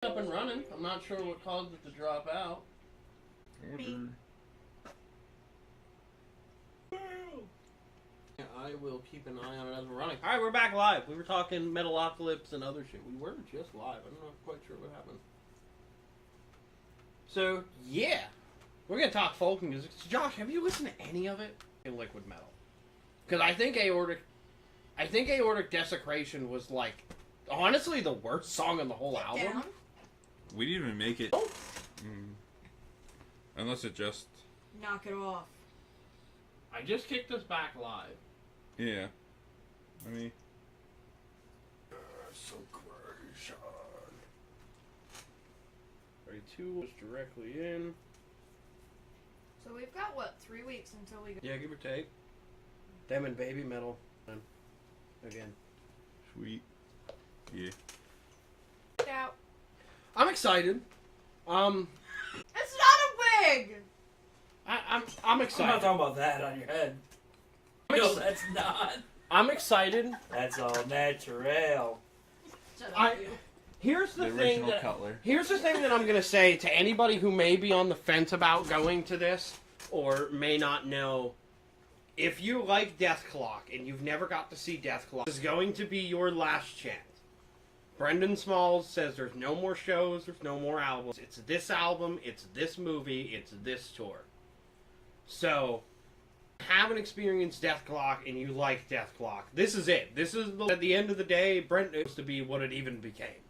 Up and running. I'm not sure what caused it to drop out. I will keep an eye on it as we're running. Alright, we're back live. We were talking Metalocalypse and other shit. We were just live. I'm not quite sure what happened. So, yeah. We're going to talk folk music. So, Josh, have you listened to any of it in Liquid Metal? Because I think Aortic Desecration was, like, honestly the worst song on the whole album. Down. We didn't even make it. Unless it just... Knock it off. I just kicked us back live. Yeah. I mean... Desecration. 32 was directly in. So we've got, what, 3 weeks until we go? Yeah, give or take. Them and Baby Metal. Again. Sweet. Yeah. Out. I'm excited. It's not a wig! I'm I'm excited. not talking about that on your head. No, that's not. I'm excited. That's all natural. Shut up, you. Here's the The thing original that Cutler. here's the thing that I'm gonna say to anybody who may be on the fence about going to this or may not know. If you like Death Clock and you've never got to see Death Clock, this is going to be your last chance. Brendan Smalls says there's no more shows, there's no more albums. It's this album, it's this movie, it's this tour. So, haven't experienced Death Clock and you like Death Clock, this is it. This is, at the end of the day, Brent was to be what it even became.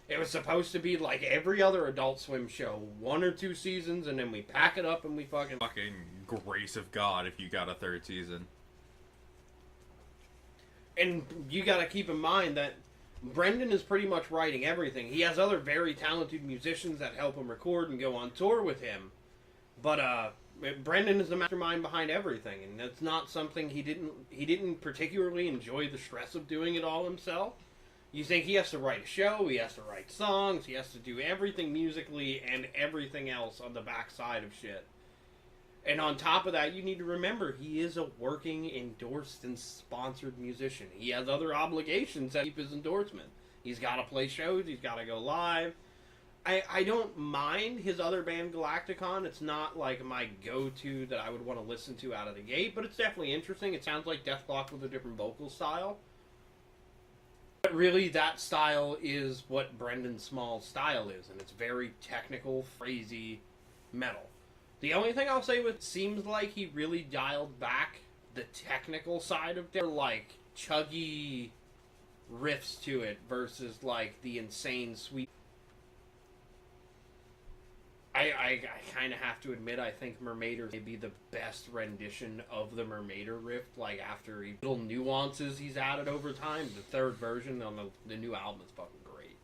It was supposed to be like every other Adult Swim show, 1 or 2 seasons, and then we pack it up and we fucking Grace of God if you got a 3rd season. And you gotta keep in mind that Brendan is pretty much writing everything. He has other very talented musicians that help him record and go on tour with him. But Brendan is the mastermind behind everything, and that's not something he didn't particularly enjoy the stress of doing it all himself. You think he has to write a show, he has to write songs, he has to do everything musically and everything else on the backside of shit. And on top of that, you need to remember, he is a working, endorsed, and sponsored musician. He has other obligations that keep his endorsement. He's got to play shows, he's got to go live. I don't mind his other band, Galacticon. It's not like my go-to that I would want to listen to out of the gate, but it's definitely interesting. It sounds like Death Clock with a different vocal style. But really, that style is what Brendan Small's style is, and it's very technical, phrasey metal. The only thing I'll say with seems like he really dialed back the technical side of their like chuggy riffs to it versus like the insane sweet. I kind of have to admit I think Mermaider may be the best rendition of the Mermaider riff. Like after little nuances he's added over time, the 3rd version on the new album is fucking great.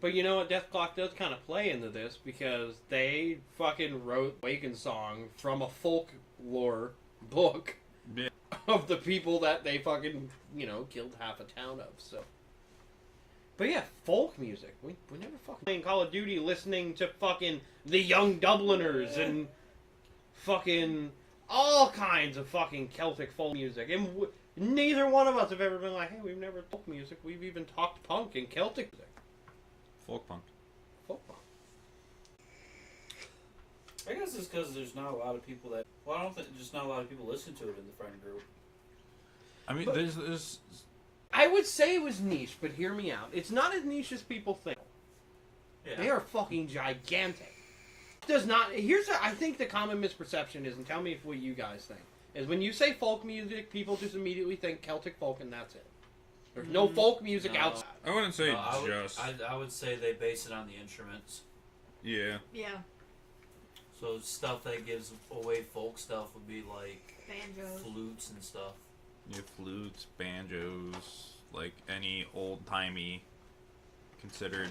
But you know what, Death Clock does kind of play into this because they fucking wrote Awaken song from a folklore book Yeah. of the people that they fucking, killed half a town of, so. But yeah, folk music. We never fucking playing Call of Duty listening to fucking the Young Dubliners and fucking all kinds of fucking Celtic folk music. And neither one of us have ever been like, hey, we've never folk music. We've even talked punk and Celtic music. Folk punk. Folk punk. I guess it's because there's not a lot of people that... Well, I don't think just not a lot of people listen to it in the friend group. I mean, But- there's... I would say it was niche, but hear me out. It's not as niche as people think. Yeah. They are fucking gigantic. I think the common misperception is, and tell me what you guys think, is when you say folk music, people just immediately think Celtic folk and that's it. There's no folk music No. outside. I wouldn't say I would say they base it on the instruments. Yeah. Yeah. So stuff that gives away folk stuff would be like Banjos. flutes and stuff. You have flutes, banjos, like any old-timey considered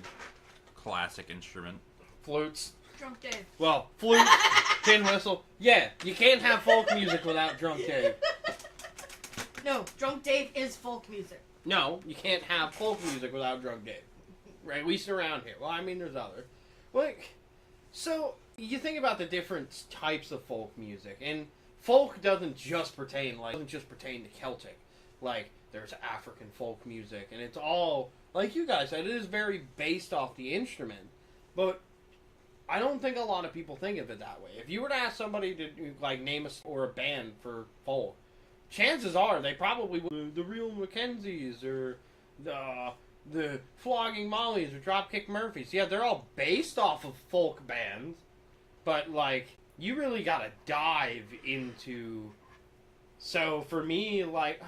classic instrument. Flutes. Drunk Dave. Well, flute, tin whistle. Yeah, you can't have folk music without Drunk Dave. No, Drunk Dave is folk music. No, you can't have folk music without Drunk Dave. Right, at least around here. Well, I mean, there's other. Like, so, you think about the different types of folk music, and folk doesn't just pertain to Celtic. Like, there's African folk music, and it's all, like you guys said, it is very based off the instrument. But I don't think a lot of people think of it that way. If you were to ask somebody to, like, name or a band for folk, chances are they probably would, the Real Mackenzies, or the Flogging Mollies, or Dropkick Murphys. Yeah, they're all based off of folk bands, but, like, you really gotta dive into... So, for me, like,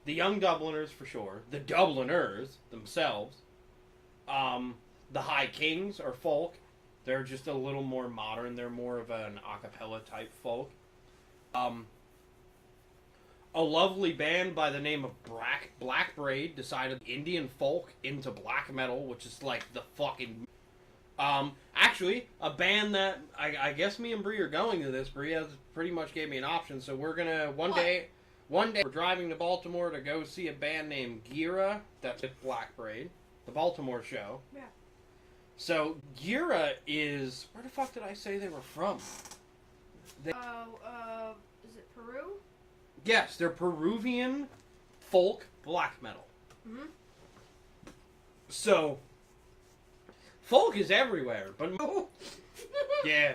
the Young Dubliners, for sure. The Dubliners themselves. The High Kings are folk. They're just a little more modern. They're more of an a cappella type folk. A lovely band by the name of Black Braid decided Indian folk into black metal, which is like the fucking... Actually, a band that I guess me and Bree are going to this. Bree has pretty much gave me an option, so we're gonna one day we're driving to Baltimore to go see a band named Gira. That's at Black Braid, the Baltimore show. Yeah. So Gira is, where the fuck did I say they were from? Is it Peru? Yes, they're Peruvian folk black metal. Mm-hmm. So, folk is everywhere, but yeah,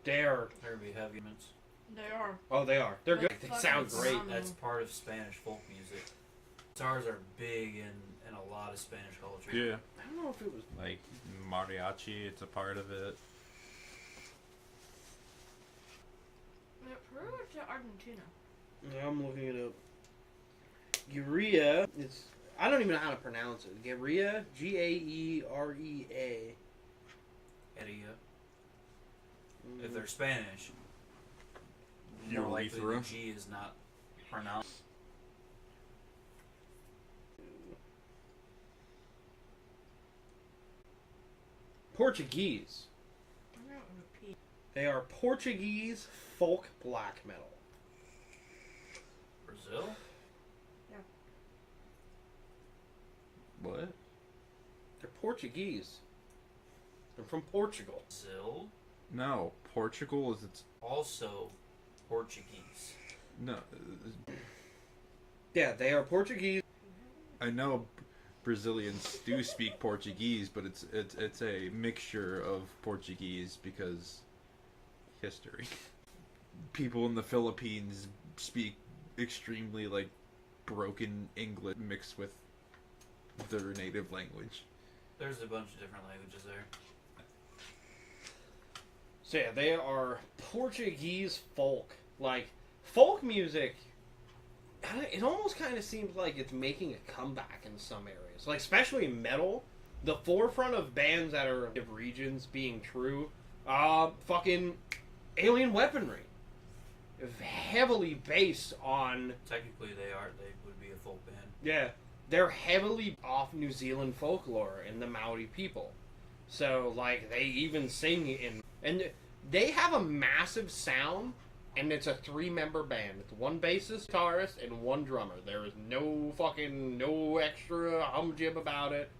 they are. There be heavy instruments. They are. Oh, they are. They're good. Like They fucking sound great. phenomenal. That's part of Spanish folk music. Guitars are big in a lot of Spanish culture. Yeah. I don't know if it was. Like mariachi, it's a part of it. Is it Peru or to Argentina? Yeah, I'm looking it up. Guerrilla. It's. I don't even know how to pronounce it. Guerrilla. Gaerea. Eria. If they're Spanish, You're more likely the Urethra. G is not pronounced. Portuguese. I'm not gonna pee. They are Portuguese folk black metal. Brazil? What? They're Portuguese. They're from Portugal. Brazil? No, Portugal is its Also Portuguese. no. Yeah, they are Portuguese. I know Brazilians do speak Portuguese, but it's a mixture of Portuguese because history. People in the Philippines speak extremely like broken English mixed with their native language. There's a bunch of different languages there. So yeah, they are Portuguese folk. Like, folk music, it almost kind of seems like it's making a comeback in some areas. Like, especially metal, the forefront of bands that are of regions being true, fucking Alien Weaponry. Heavily based on, Technically they would be a folk band. yeah, they're heavily off New Zealand folklore and the Maori people. So, like, they even sing in... And they have a massive sound, and it's a 3-member band. It's one bassist, guitarist, and one drummer. There is no extra humjib about it.